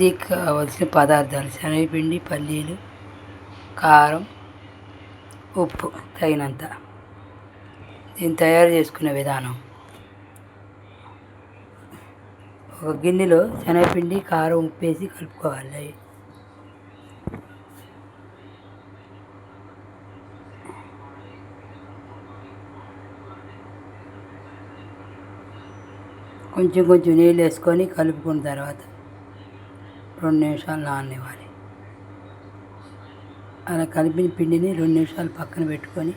బూందీకి కావలసిన పదార్థాలు: శనగపిండి, పల్లీలు, కారం, ఉప్పు తగినంత. దీన్ని తయారు చేసుకునే విధానం: ఒక గిన్నెలో శనగపిండి, కారం, ఉప్పు వేసి కలుపుకోవాలి. కొంచెం కొంచెం నీళ్ళు వేసుకొని కలుపుకున్న తర్వాత 2 నిమిషాలు నాననివ్వాలి. అలా కలిపిన పిండిని 2 నిమిషాలు పక్కన పెట్టుకొని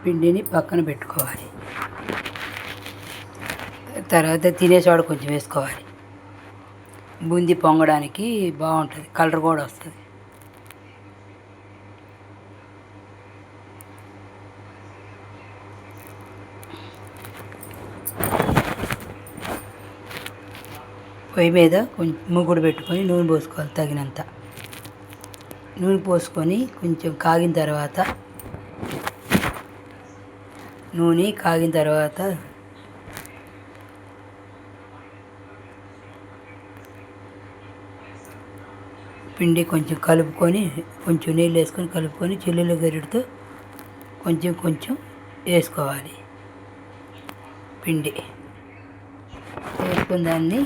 పిండిని పక్కన పెట్టుకోవాలి. తర్వాత తినేసోడ కొంచెం వేసుకోవాలి. బూందీ పొంగడానికి బాగుంటుంది, కలర్ కూడా వస్తుంది. పొయ్యి మీద కొంచెం మూకుడు పెట్టుకొని నూనె పోసుకోవాలి తగినంత. నూనె పోసుకొని కొంచెం కాగిన తర్వాత పిండి కొంచెం కలుపుకొని, కొంచెం నీళ్ళు వేసుకొని కలుపుకొని చిల్లుల గరిటెతో కొంచెం కొంచెం వేసుకోవాలి. పిండి వేసుకున్న దాన్ని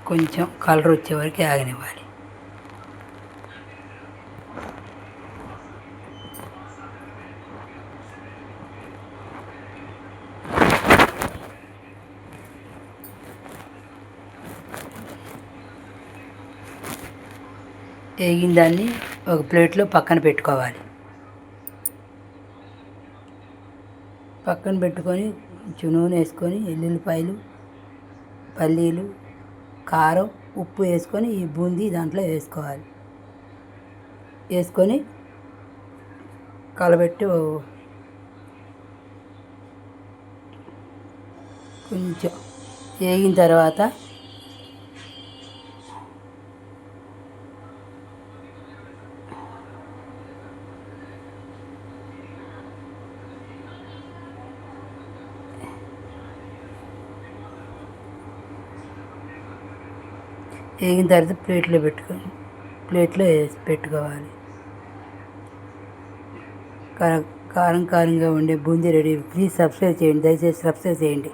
కొంచెం కలర్ వచ్చే వరకు ఆగనివ్వాలి. వేగిన దాన్ని ఒక ప్లేట్లో పక్కన పెట్టుకోవాలి. పక్కన పెట్టుకొని కొంచెం నూనె వేసుకొని ఎల్లుల్లిపాయలు, పల్లీలు, కారం, ఉప్పు వేసుకొని ఈ బూందీ దాంట్లో వేసుకోవాలి. వేసుకొని కలబెట్టి కొంచెం వేగిన తర్వాత ప్లేట్లో వేసి పెట్టుకోవాలి. కారంగా ఉండే బూందీ రెడీ. ప్లీజ్ సబ్స్క్రైబ్ చేయండి, దయచేసి సబ్స్క్రైబ్ చేయండి.